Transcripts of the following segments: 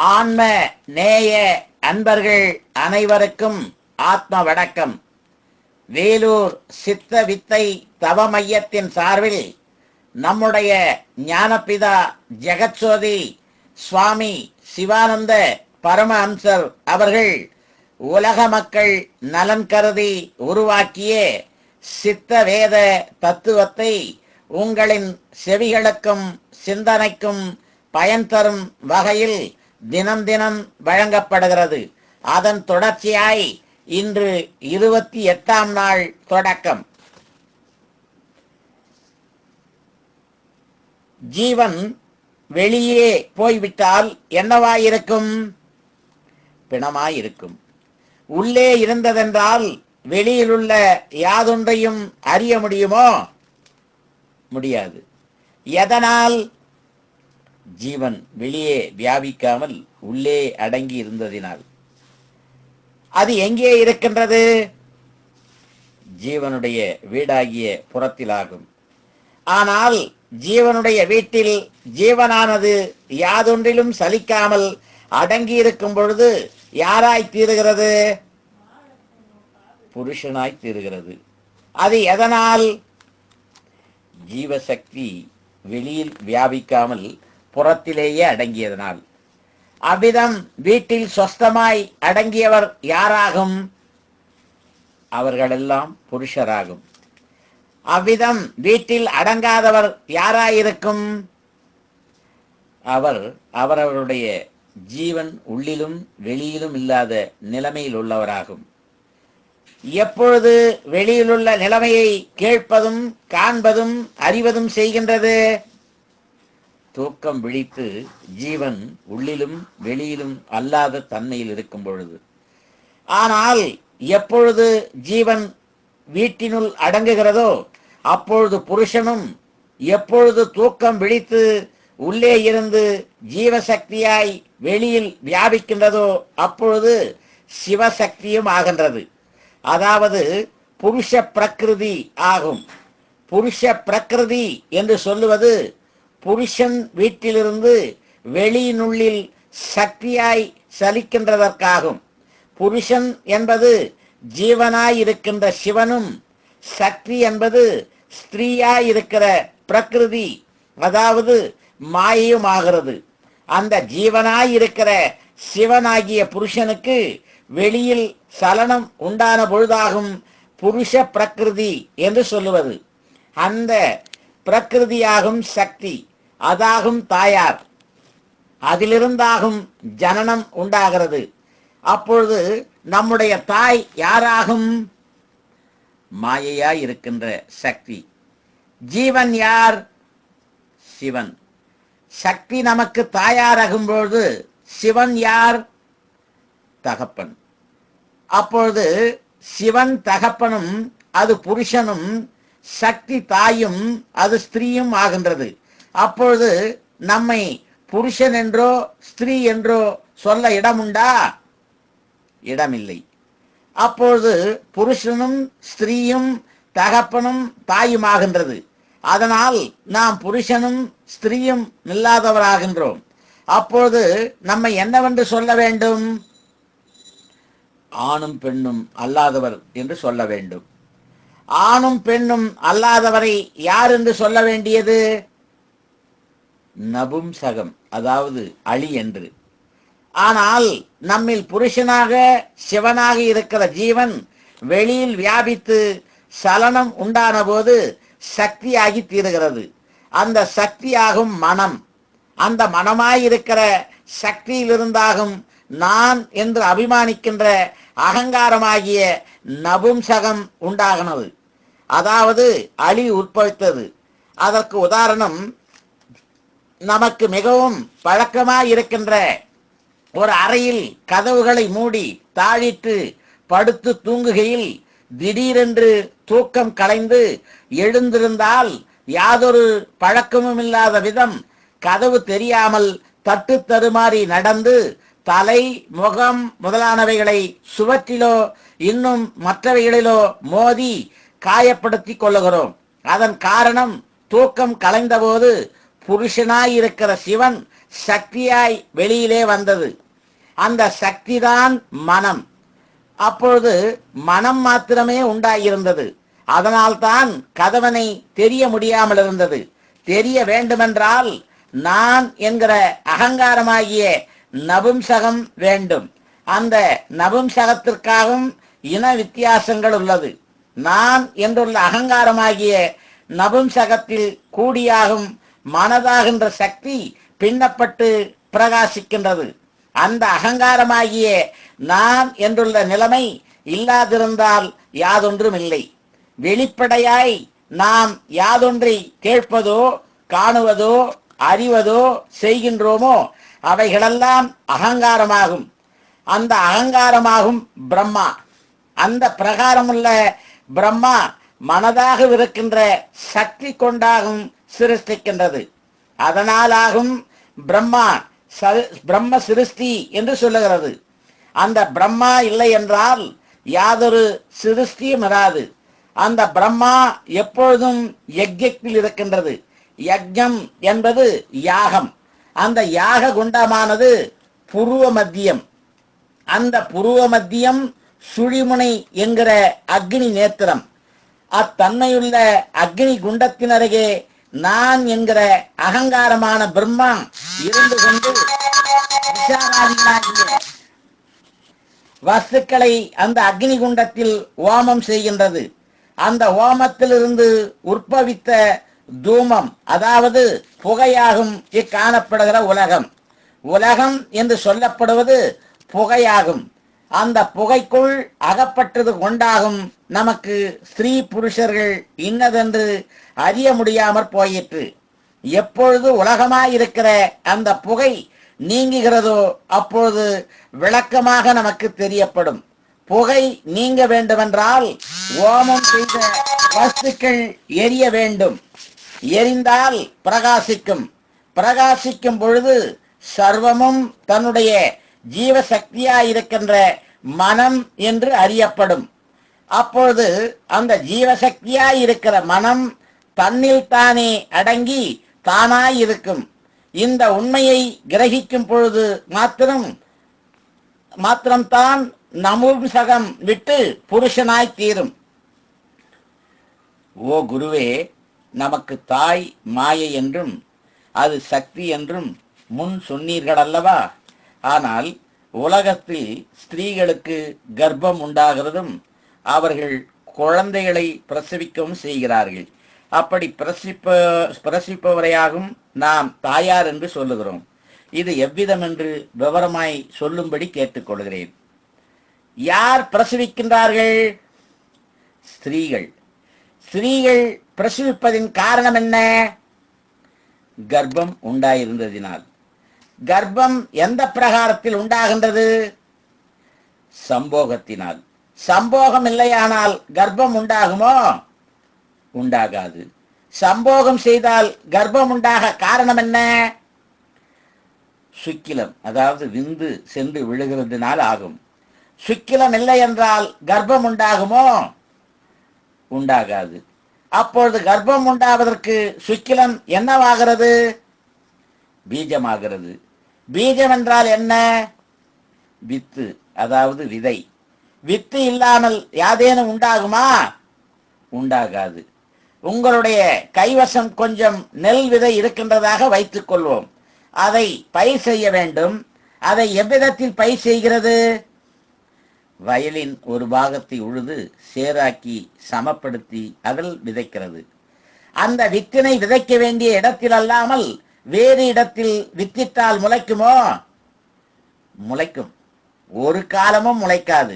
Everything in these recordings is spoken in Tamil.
ஆன்ம நேய அன்பர்கள் அனைவருக்கும் ஆத்ம வணக்கம். வேலூர் சித்த வித்தை தவ மையத்தின் சார்பில் நம்முடைய ஞானபிதா ஜெகத்சோதி சுவாமி சிவானந்த பரமஹம்சர் அவர்கள் உலக மக்கள் நலன் கருதி உருவாக்கிய சித்த வேத தத்துவத்தை உங்களின் செவிகளுக்கும் சிந்தனைக்கும் பயன் தரும் வகையில் தினம் தினம் வழங்கப்படுகிறது. அதன் தொடர்ச்சியாய் இன்று 28ஆம் நாள் தொடக்கம். ஜீவன் வெளியே போய்விட்டால் என்னவாயிருக்கும்? பிணமாயிருக்கும். உள்ளே இருந்ததென்றால் வெளியிலுள்ள யாதொன்றையும் அறிய முடியுமோ? முடியாது. எதனால்? ஜீவன் வெளியே வியாபிக்காமல் உள்ளே அடங்கி இருந்ததினால். அது எங்கே இருக்கின்றது? ஜீவனுடைய வீடாகிய புறத்திலாகும். ஆனால் ஜீவனுடைய வீட்டில் ஜீவனானது யாதொன்றிலும் சலிக்காமல் அடங்கி இருக்கும் பொழுது யாராய் தீருகிறது? புருஷனாய் தீருகிறது. அது எதனால்? ஜீவசக்தி வெளியில் வியாபிக்காமல் புறத்திலேயே அடங்கியதனால். அவ்விதம் வீட்டில் சொஸ்தமாய் அடங்கியவர் யாராகும்? அவர்களெல்லாம் புருஷராகும். அவ்விதம் வீட்டில் அடங்காதவர் யாராயிருக்கும்? அவரவருடைய ஜீவன் உள்ளிலும் வெளியிலும் இல்லாத நிலைமையில் உள்ளவராகும். எப்பொழுது வெளியிலுள்ள நிலைமையை கேட்பதும் காண்பதும் அறிவதும் செய்கின்றது? தூக்கம் விழித்து ஜீவன் உள்ளிலும் வெளியிலும் அல்லாத தன்மையில் இருக்கும் பொழுது. ஆனால் எப்பொழுது ஜீவன் வீட்டினுள் அடங்குகிறதோ அப்பொழுது புருஷனும், எப்பொழுது தூக்கம் விழித்து உள்ளே இருந்து ஜீவசக்தியாய் வெளியில் வியாபிக்கின்றதோ அப்பொழுது சிவசக்தியும் ஆகின்றது. அதாவது புருஷ பிரகிருதி ஆகும். புருஷ பிரகிருதி என்று சொல்லுவது புருஷன் வீட்டிலிருந்து வெளியினுள்ளில் சக்தியாய் சலிக்கின்றதற்காகும். புருஷன் என்பது ஜீவனாய் இருக்கின்ற சிவனும், சக்தி என்பது ஸ்திரீயாய் இருக்கிற பிரகிருதி அதாவது மாயையும் ஆகிறது. அந்த ஜீவனாய் இருக்கிற சிவனாகிய புருஷனுக்கு வெளியில் சலனம் உண்டான பொழுதாகும் புருஷ பிரகிருதி என்று சொல்லுவது. அந்த பிரகிருதியாகும் சக்தி, அதாகும் தாயார். அதிலிருந்தாகும் ஜனனம் உண்டாகிறது. அப்பொழுது நம்முடைய தாய் யாராகும்? மாயையாய் இருக்கின்ற சக்தி. ஜீவன் யார்? சிவன். சக்தி நமக்கு தாயாராகும் பொழுது சிவன் யார்? தகப்பன். அப்பொழுது சிவன் தகப்பனும் அது புருஷனும், சக்தி தாயும் அது ஸ்திரீயும் ஆகின்றது. அப்பொழுது நம்மை புருஷன் என்றோ ஸ்திரீ என்றோ சொல்ல இடமுண்டா? இடமில்லை. அப்பொழுது புருஷனும் ஸ்திரீயும் தகப்பனும் தாயும் ஆகின்றது. அதனால் நாம் புருஷனும் ஸ்திரீயும் இல்லாதவராகின்றோம். அப்பொழுது நம்மை என்னவென்று சொல்ல வேண்டும்? ஆணும் பெண்ணும் அல்லாதவர் என்று சொல்ல வேண்டும். ஆணும் பெண்ணும் அல்லாதவரை யார் என்று சொல்ல வேண்டியது? நபும்சகம், அதாவது அழி என்று. ஆனால் நம்மில் புருஷனாக சிவனாக இருக்கிற ஜீவன் வெளியில் வியாபித்து சலனம் உண்டான போது சக்தியாகி தீருகிறது. அந்த சக்தியாகும் மனம். அந்த மனமாயிருக்கிற சக்தியிலிருந்தாகும் நான் என்று அபிமானிக்கின்ற அகங்காரமாகிய நபும்சகம் உண்டாகினது. அதாவது அழி உட்படுத்தது. அதற்கு உதாரணம், நமக்கு மிகவும் பழக்கமாயிருக்கின்ற ஒரு அறையில் கதவுகளை மூடி தாழிட்டு படுத்து தூங்குகையில் திடீரென்று தூக்கம் கலைந்து எழுந்திருந்தால் யாதொரு பழக்கமும் இல்லாத விதம் கதவு தெரியாமல் தட்டு தடுமாறி நடந்து தலை, முகம் முதலானவைகளை சுவற்றிலோ இன்னும் மற்றவைகளிலோ மோதி காயப்படுத்தி கொள்ளுகிறோம். அதன் காரணம் தூக்கம் கலைந்தபோது புருஷனாயிருக்கிற சிவன் சக்தியாய் வெளியிலே வந்தது. அந்த சக்திதான் மனம். அப்பொழுது மனம் மாத்திரமே உண்டாயிருந்தது. அதனால்தான் கதவனை தெரிய முடியாமல் இருந்தது. தெரிய வேண்டுமென்றால் நான் என்கிற அகங்காரமாகிய நபும்சகம் வேண்டும். அந்த நபும்சகத்திற்காகவும் இன வித்தியாசங்கள் உள்ளது. நான் என்றுள்ள அகங்காரமாகிய நபும்சகத்தில் கூடியாகும் மனதாகின்ற சக்தி பின்னப்பட்டு பிரகாசிக்கின்றது. அந்த அகங்காரமாகிய நான் என்றுள்ள நிலைமை இல்லாதிருந்தால் யாதொன்றும் இல்லை. வெளிப்படையாய் நாம் யாதொன்றை கேட்பதோ காணுவதோ அறிவதோ செய்கின்றோமோ அவைகளெல்லாம் அகங்காரமாகும். அந்த அகங்காரமாகும் பிரம்மா. அந்த பிரகாரமுள்ள பிரம்மா மனதாக இருக்கின்ற சக்தி கொண்டாகும் சிருஷ்டிக்கின்றது. அதனாலாகும் பிரம்மா பிரம்ம சிருஷ்டி என்று சொல்லுகிறது. அந்த பிரம்மா இல்லை என்றால் யாதொரு சிருஷ்டியும் இராது. அந்த பிரம்மா எப்பொழுதும் யஜ்யத்தில் இருக்கின்றது. யஜ்யம் என்பது யாகம். அந்த யாக குண்டமானது புருவ மத்தியம். அந்த புருவ மத்தியம் சுழிமுனை என்கிற அக்னி நேத்திரம். அத்தன்மையுள்ள அக்னி குண்டத்தினருகே நான் என்கிற அகங்காரமான பிரம்மா இருந்து கொண்டு விசாராதிகளாகிய வஸ்துக்களை அந்த அக்னி குண்டத்தில் ஓமம் செய்கின்றது. அந்த ஓமத்திலிருந்து உற்பவித்த தூமம், அதாவது புகையாகும் இக்காணப்படுகிற உலகம். உலகம் என்று சொல்லப்படுவது புகையாகும். அந்த புகைக்குள் அகப்பட்டது கொண்டாகும் நமக்கு ஸ்திரீ புருஷர்கள் இன்னதென்று அறிய முடியாமற் போயிற்று. எப்பொழுது உலகமாயிருக்கிற அந்த புகை நீங்குகிறதோ அப்பொழுது விளக்கமாக நமக்கு தெரியப்படும். புகை நீங்க வேண்டுமென்றால் ஓமம் செய்த வஸ்துக்கள் எரிய வேண்டும். எரிந்தால் பிரகாசிக்கும். பிரகாசிக்கும் பொழுது சர்வமும் தன்னுடைய ஜீவசக்தியாயிருக்கின்ற மனம் என்று அறியப்படும். அப்பொழுது அந்த ஜீவசக்தியாயிருக்கிற மனம் தன்னில் தானே அடங்கி தானாயிருக்கும். இந்த உண்மையை கிரகிக்கும் பொழுது மாத்திரம்தான் நமும்சகம் விட்டு புருஷனாய் தீரும். ஓ குருவே, நமக்கு தாய் மாயை என்றும் அது சக்தி என்றும் முன் சொன்னீர்கள் அல்லவா? ஆனால் உலகத்தில் ஸ்திரீகளுக்கு கர்ப்பம் உண்டாகிறதும் அவர்கள் குழந்தைகளை பிரசவிக்கவும் செய்கிறார்கள். அப்படி பிரசவிப்பவரையாகும் நாம் தாயார் என்று சொல்லுகிறோம். இது எவ்விதம் என்று விவரமாய் சொல்லும்படி கேட்டுக்கொள்கிறேன். யார் பிரசவிக்கின்றார்கள்? ஸ்திரீகள். ஸ்திரீகள் பிரசவிப்பதின் காரணம் என்ன? கர்ப்பம் உண்டாயிருந்ததினால். கர்ப்பம் எந்த பிரகாரத்தில் உண்டாகின்றது? சம்போகத்தினால். சம்போகம் இல்லையானால் கர்ப்பம் உண்டாகுமோ? உண்டாகாது. சம்போகம் செய்தால் கர்ப்பம் உண்டாக காரணம் என்ன? சுக்கிலம், அதாவது விந்து சென்று விழுகிறதுனால் ஆகும். சுக்கிலம் இல்லை என்றால் கர்ப்பம் உண்டாகுமோ? உண்டாகாது. அப்பொழுது கர்ப்பம் உண்டாவதற்கு சுக்கிலம் என்னவாகிறது? பீஜமாகிறது. பீஜம் என்றால் என்ன? வித்து, அதாவது விதை. வித்து இல்லாமல் யாதேனும் உண்டாகுமா? உண்டாகாது. உங்களுடைய கைவசம் கொஞ்சம் நெல் விதை இருக்கின்றதாக வைத்துக் கொள்வோம். அதை பயிர் செய்ய வேண்டும். அதை எவ்விதத்தில் பயிர் செய்கிறது? வயலின் ஒரு பாகத்தை உழுது சேராக்கி சமப்படுத்தி அதில் விதைக்கிறது. அந்த வித்தினை விதைக்க வேண்டிய இடத்தில் அல்லாமல் வேறு இடத்தில் வித்திட்டால் முளைக்குமோ? முளைக்கும். ஒரு காலமும் முளைக்காது.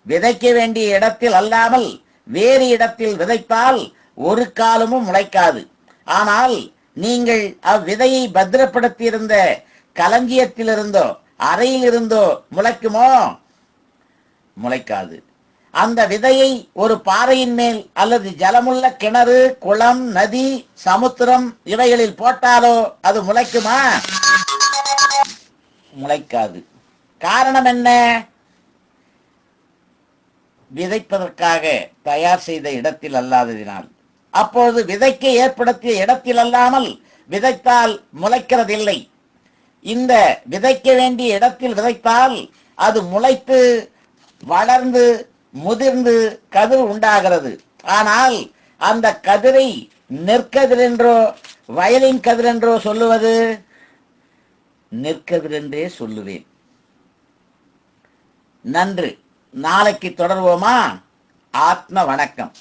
விதைக்க வேண்டிய இடத்தில் அல்லாமல் வேறு இடத்தில் விதைத்தால் ஒரு காலமும் முளைக்காது. ஆனால் நீங்கள் அவ்விதையை பத்திரப்படுத்தியிருந்த களஞ்சியத்திலிருந்தோ அறையிலிருந்தோ முளைக்குமோ? முளைக்காது. அந்த விதையை ஒரு பாறையின் மேல் அல்லது ஜலமுள்ள கிணறு, குளம், நதி, சமுத்திரம் இவைகளில் போட்டாலோ அது முளைக்குமா? முளைக்காது. காரணம் என்ன? விதைப்பதற்காக தயார் செய்த இடத்தில் அல்லாததினால். அப்பொழுது விதைக்க ஏற்படுத்திய இடத்தில் அல்லாமல் விதைத்தால் முளைக்கிறதில்லை. இந்த விதைக்க வேண்டிய இடத்தில் விதைத்தால் அது முளைத்து வளர்ந்து முதிர்ந்து கதிர் உண்டாகிறது. ஆனால் அந்த கதிரை நெற்கதிர் என்றோ வயலின் கதிர் என்றோ சொல்லுவது நெற்கதிர் என்றே சொல்லுவேன். நன்று. நாளைக்கு தொடர்வோமா? ஆத்ம வணக்கம்.